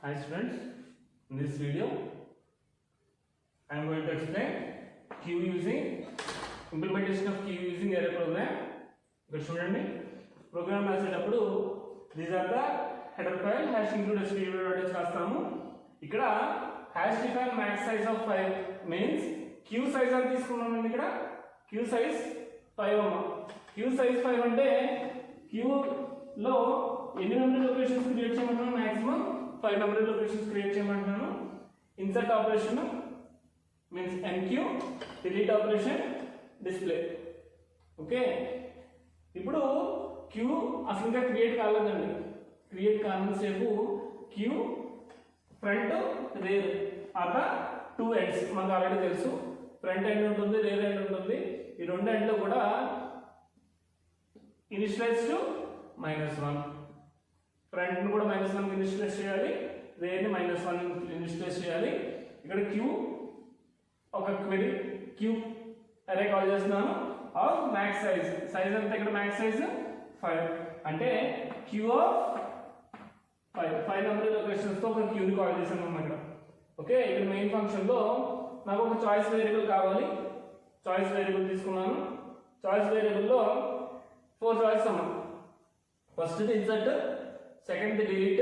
Hi students, in this video I am going to explain queue using implementation of queue using array program. ఇక్కడ చూడండి programme రాసేటప్పుడు these are the header file hash include std.h రాస్తాము. ఇక్కడ hash define max size of 5 means queue size అని తీసుకున్నామండి. ఇక్కడ queue size 5 అమ్మ. queue size 5 అంటే queue లో ఎన్ని మెమరీ లొకేషన్స్ క్రియేట్ చేయమంటున్నాను? మాక్సిమం 5 మెమరీ లొకేషన్స్ క్రియేట్ చేయమంటున్నాను. Insert operation means enqueue, delete operation, display. Okay, ఇప్పుడు క్యూ అసలు ఇంకా క్రియేట్ కాలేదండి. క్రియేట్ కానంతసేపు queue front rear are the two ends మనకు ఆల్రెడీ తెలుసు. ఫ్రంట్ ఎండ్ ఉంటుంది, రేర్ ఎండ్ ఉంటుంది. ఈ రెండు ఎండ్లో కూడా ఇనిషియలైజ్ టు -1, ఫ్రంట్ ను కూడా -1 కి ఇనిషియలైజ్ చేయాలి, రేర్ ని -1 ఇనిషియలైజ్ చేయాలి. ఇక్కడ క్యూ ఒక క్వెరీ క్యూ అరే కాల్ చేస్తున్నాను ఆఫ్ మ్యాక్స్ సైజ్. సైజ్ అంతా ఇక్కడ మ్యాక్స్ సైజ్ 5 అంటే క్యూ ఆఫ్ 5 మెమరీ లొకేషన్స్ తో ఒక క్యూని కాల్ చేశాను అన్నమాట. ఓకే, ఇక్కడ మెయిన్ ఫంక్షన్ లో నాకు ఒక చాయిస్ వేరియబుల్ కావాలి. చాయిస్ వేరియబుల్ తీసుకున్నాను. చాయిస్ వేరియబుల్ లో 4 చాయిస్ అమ్మా. First the insert, second the delete,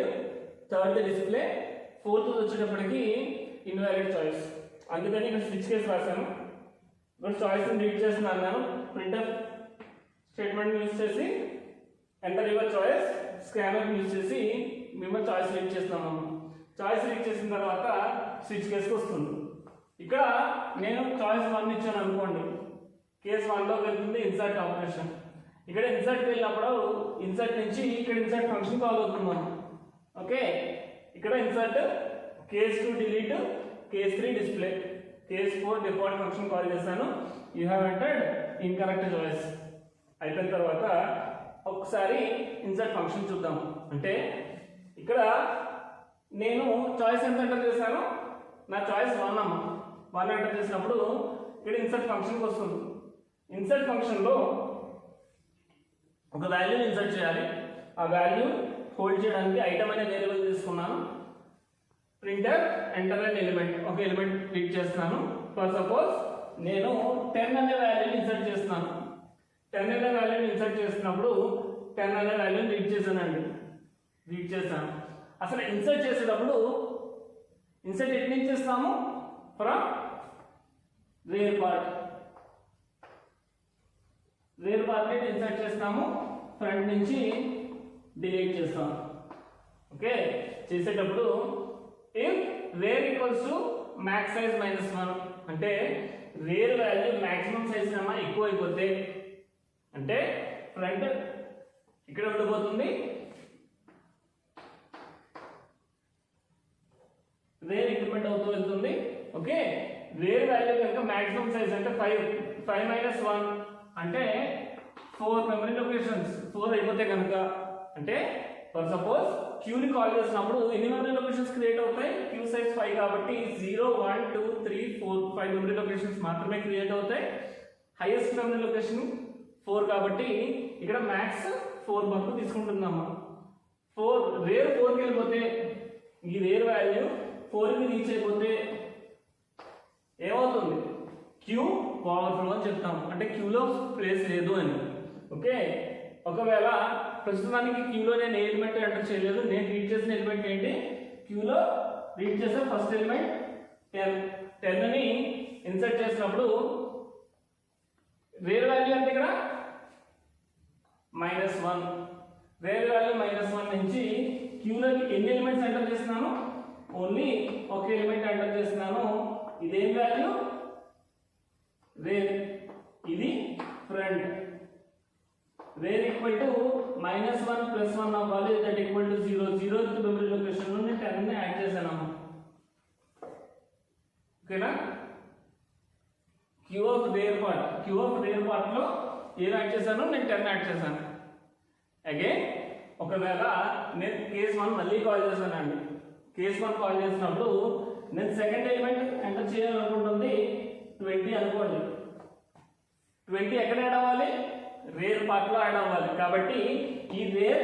third the display, fourth వచ్చేటప్పటికి ఇన్వాలిడ్ చాయిస్. అందుకని ఇక్కడ స్విచ్ కేసు రాశాను. ఇప్పుడు చాయిస్ ని డిలీట్ చేస్తున్నాను. నేను ప్రింట్ఎఫ్ స్టేట్మెంట్ యూజ్ చేసి enter your choice, scanner use చేసి మేము చాయిస్ రీడ్ చేస్తున్నాము. చాయిస్ రీడ్ చేసిన తర్వాత స్విచ్ కేసుకి వస్తుంది. ఇక్కడ నేను చాయిస్ 1 ఇచ్చాను అనుకోండి, కేసు 1 లోకి వెళ్తుంది ఇన్సర్ట్ ఆపరేషన్. ఇక్కడ ఇన్సర్ట్ వెళ్ళినప్పుడు ఇన్సర్ట్ నుంచి ఇక్కడ ఇన్సర్ట్ ఫంక్షన్ కాల్ అవుతున్నాను. ఓకే, ఇక్కడ insert case 2 delete, case 3 display, case 4 default function call చేశాను. You have entered incorrect choice. అయిపోయిన తర్వాత ఒకసారి ఇన్సర్ట్ ఫంక్షన్ చూద్దాం. అంటే ఇక్కడ నేను చాయిస్ ఎంత ఎంటర్ చేశాను? నా చాయిస్ 1 అమ్మ. 1 ఎంటర్ చేసినప్పుడు ఇక్కడ ఇన్సర్ట్ ఫంక్షన్కి వస్తుంది. ఇన్సర్ట్ ఫంక్షన్లో ఒక వాల్యూని ఇన్సర్ట్ చేయాలి. ఆ వాల్యూ హోల్డ్ చేయడానికి ఐటమ్ అనే వేరియబుల్ తీసుకున్నాను. ప్రింటర్ ఎంటర్ అనే ఎలిమెంట్, ఒక ఎలిమెంట్ రీడ్ చేస్తున్నాను. ఫర్ సపోజ్ నేను 10 అనే వాల్యూని ఇన్సర్ట్ చేస్తున్నాను. 10 అనే వాల్యూని ఇన్సర్ట్ చేస్తున్నప్పుడు 10 అనే వాల్యూని రీడ్ చేశానండి. రీడ్ చేశాను. అసలు ఇన్సర్ట్ చేసేటప్పుడు ఇన్సర్ట్ ఎట్ నుంచి చేస్తాము? From rare part. Rare part insert చేస్తాము, ఫ్రంట్ నుంచి డిలీట్ చేస్తాము. ఓకే, చేసేటప్పుడు if rare equals to max size -1 అంటే రేర్ వాల్యూ మాక్సిమం సైజ్ కన్నా ఎక్కువ అయిపోతే అంటే ఫ్రంట్ ఇక్కడ ఉండిపోతుంది, రేర్ ఇంక్రిమెంట్ అవుతూ వెళ్తుంది. ఓకే, రేర్ వాల్యూ కనుక మాక్సిమం సైజ్ అంటే 5 -1 అంటే 4 మెమరీ లొకేషన్స్ 4 అయిపోతే కనుక, అంటే ఫర్ సపోజ్ క్యూని కాల్ చేసినప్పుడు ఎన్ని మెమరీ లొకేషన్స్ క్రియేట్ అవుతాయి? క్యూ సైజ్ 5 కాబట్టి 0 1 2 3 4 5 మెమరీ లొకేషన్స్ మాత్రమే క్రియేట్ అవుతాయి. హైయెస్ట్ మెమరీ లొకేషన్ 4 కాబట్టి ఇక్కడ మ్యాక్స్ 4 వరకు తీసుకుంటున్నాము. 4 రేర్ 4కి వెళ్ళిపోతే, ఈ రేర్ వాల్యూ 4కి రీచ్ అయిపోతే ఏమవుతుంది? క్యూ ఓవర్ఫ్లో అని చెప్తాము. అంటే క్యూలో ప్లేస్ లేదు అని. ఓకే, ఒకవేళ ప్రస్తుతానికి క్యూలో నేను ఏ ఎలిమెంట్ ఎంటర్ చేయలేదు, నేను రీడ్ చేసిన ఎలిమెంట్ ఏంటి? క్యూలో రీడ్ చేసిన ఫస్ట్ ఎలిమెంట్ 10 ని ఇన్సర్ట్ చేసినప్పుడు రేర్ వాల్యూ అంటే ఇక్కడ -1. రేర్ వాల్యూ -1 నుంచి క్యూలోకి ఎన్ని ఎలిమెంట్స్ ఎంటర్ చేస్తున్నాను? ఓన్లీ ఒక ఎలిమెంట్ ఎంటర్ చేస్తున్నాను. ఇదేం వాల్యూ? రేర్. ఇది ఫ్రంట్. రేర్ ఈక్వల్ టు -1 + 1 అవ్వాలి, that equal to 0. 0th memory location లో నేను 10 ని యాడ్ చేశాను. ఓకేనా? క్యూ ఆఫ్ రేర్ పార్ట్ లో ఏం యాడ్ చేశాను? నేను 10 యాడ్ చేశాను. అగైన్ ఒకవేళ నేను కేస్ 1 మళ్ళీ కాల్ చేశానండి. కేస్ 1 కాల్ చేసినప్పుడు నేను సెకండ్ ఎలిమెంట్ ఎంటర్ చేయాలనుకుంటుంది 20 అనుకోండి. 20 ఎక్కడ యాడ్ అవ్వాలి? రేర్ పార్ట్ లో యాడ్ అవ్వాలి. కాబట్టి ఈ రేర్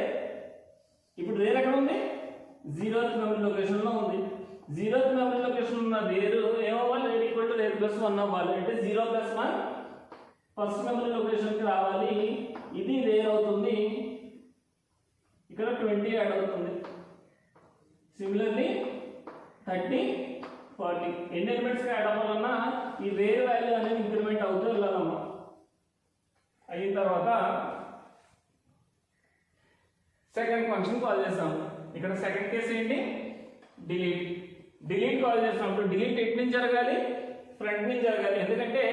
ఇప్పుడు రేర్ ఎక్కడ ఉంది? 0th మెమరీ లొకేషన్ లో ఉంది. 0th మెమరీ లొకేషన్ ఉన్న వేరు ఏమవ్వాలి, rear equal to rear plus 1 అవ్వాలి. అంటే 0 ప్లస్ 1 ఫస్ట్ మెమరీ లొకేషన్ కి రావాలి. ఇది వేర్ అవుతుంది, ఇక్కడ 20 యాడ్ అవుతుంది. సిమిలర్లీ 30 40 ఎన్ని ఎలిమెంట్స్ కి యాడ్ అవ్వాలన్నా ఈ వేర్ వాల్యూ అనేది ఇంక్రిమెంట్ అవుతూ వెళ్ళాలమ్మా. అయిన తర్వాత సెకండ్ ఫంక్షన్ కాల్ చేస్తాం. ఇక్కడ సెకండ్ కేసు ఏంటి, డిలీట్ కాల్ చేసినప్పుడు డిలీట్ ఎట్ నుంచి జరగాలి, ఫ్రంట్ నుంచి జరగాలి. ఎందుకంటే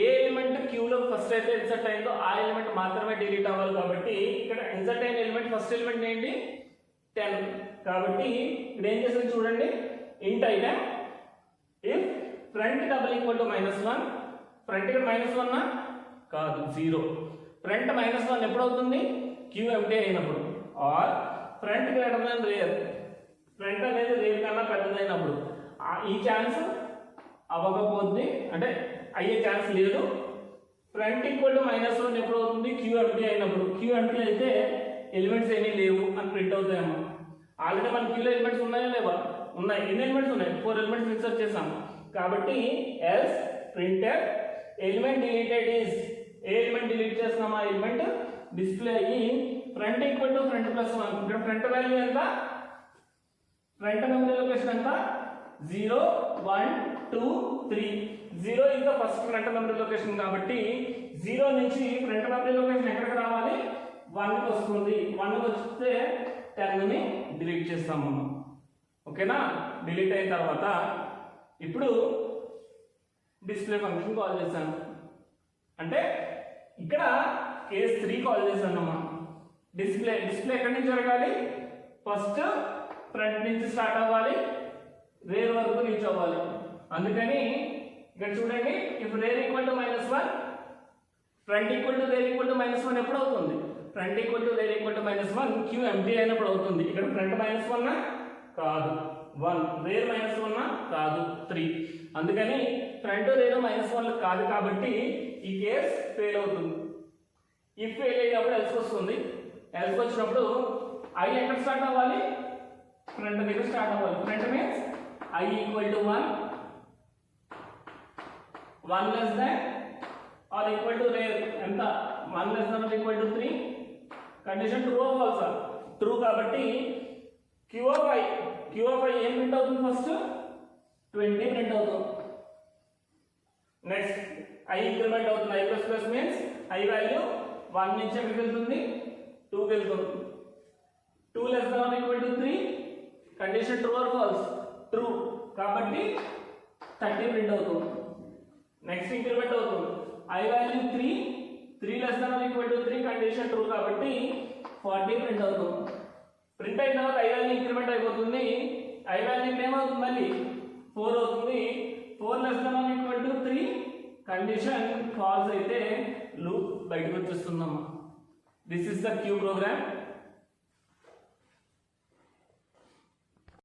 ఏ ఎలిమెంట్ క్యూలో ఫస్ట్ అయితే ఇన్సర్ట్ అయిందో ఆ ఎలిమెంట్ మాత్రమే డిలీట్ అవ్వాలి. కాబట్టి ఇక్కడ ఇన్సర్ట్ అయిన ఎలిమెంట్ ఫస్ట్ ఎలిమెంట్ ఏంటి 10. కాబట్టి ఇక్కడ ఏం చేస్తుంది చూడండి, int item if front double equal to -1, front ఇక్కడ -1 కాదు 0. ఫ్రంట్ -1 ఎప్పుడు అవుతుంది, క్యూ ఎంటీ అయినప్పుడు. Or front greater than rear, front అనేది రేర్ కన్నా పెద్దదైనప్పుడు. ఈ ఛాన్స్ అవ్వకపోతే అంటే అయ్యే ఛాన్స్ లేదు. ఫ్రంట్ ఈక్వల్ టు -1 ఎప్పుడు అవుతుంది, క్యూ ఎంటీ అయినప్పుడు. క్యూ ఎంటీ అయితే ఎలిమెంట్స్ ఏమీ లేవు అని ప్రింట్ అవుతాయమ్మా. ఆల్రెడీ మన క్యూలో ఎలిమెంట్స్ ఉన్నాయా లేవా, ఉన్నాయి. ఎన్ని ఎలిమెంట్స్ ఉన్నాయి, 4 ఎలిమెంట్స్ ఇన్సర్ట్ చేసాము. కాబట్టి else printer element deleted is, A element delete చేస్తున్నాం ఆ ఎలిమెంట్ డిస్ప్లే అయ్యి front equal to front plus 1. ఇక్కడ ఫ్రంట్ వాల్యూ ఎంత, ఫ్రంట్ మెమరీ లొకేషన్ ఎంత 0 1 2 3. 0 is the first front memory location. కాబట్టి 0 నుంచి ఫ్రంట్ మెమరీ లొకేషన్ ఎక్కడికి రావాలి, 1 కి వస్తుంది. 1 కి వస్తే 10 ని డిలీట్ చేస్తాము. ఓకేనా, డిలీట్ అయిన తర్వాత ఇప్పుడు డిస్ప్లే ఫంక్షన్ కాల్ చేశాను. అంటే ఇక్కడ కేస్ 3 కాల్ చేశాను అమ్మా. డిస్ప్లే ఎక్కడి నుంచి జరగాలి, ఫస్ట్ ఫ్రంట్ నుంచి స్టార్ట్ అవ్వాలి, రేర్ వరకు రీచ్ అవ్వాలి. అందుకని ఇక్కడ చూడండి, if rear equal to -1 front equal to rear equal to -1 ఎప్పుడు అవుతుంది, front equal to rear equal to -1 queue empty అయినప్పుడు అవుతుంది. ఇక్కడ ఫ్రంట్ -1 కాదు 1, రేర్ -1 కాదు 3. అందుకని ఫ్రంట్ రేర్ -1 కాదు కాబట్టి ఈ కేస్ ఫెయిల్ అవుతుంది. ఇఫ్ ఫెయిల్ అయినప్పుడు ఎల్స్ వస్తుంది. ఎల్స్ వచ్చినప్పుడు ఐ ఎక్కడ స్టార్ట్ అవ్వాలి, ఫ్రంట్ దగ్గర స్టార్ట్ అవ్వాలి. Front means I equal to 1 less than or equal to rare ఎంత, 1 less than or equal to 3. Condition true అవ్వాలి. ట్రూ కాబట్టి క్యూ ఆఫ్ ఐ ఏం ప్రింట్ అవుతుంది, ఫస్ట్ 20 ప్రింట్ అవుతుంది. నెక్స్ట్ ఐ ఇంక్రిమెంట్ అవుతుంది. I plus plus means I value 1 నుంచి ఎక్కడికి వెళ్తుంది, 2 కి వెళ్తుంది. 2 less than or equal to 3. Condition true or false, true కాబట్టి 30 ప్రింట్ అవుతుంది. నెక్స్ట్ ఇంక్రిమెంట్ అవుతుంది. I value 3 less than or equal to 3. Condition true కాబట్టి 40 ప్రింట్ అవుతుంది. ప్రింట్ అయిన తర్వాత ఐ వాల్యూ ఇంక్రిమెంట్ అయిపోతుంది. ఐ వాల్యూ ఏమవుతుంది, మళ్ళీ 4 అవుతుంది. 4 less than or equal to 3. Condition false అయితే లూప్ బయటకు వచ్చేస్తుందమ్మా. This is the queue programme.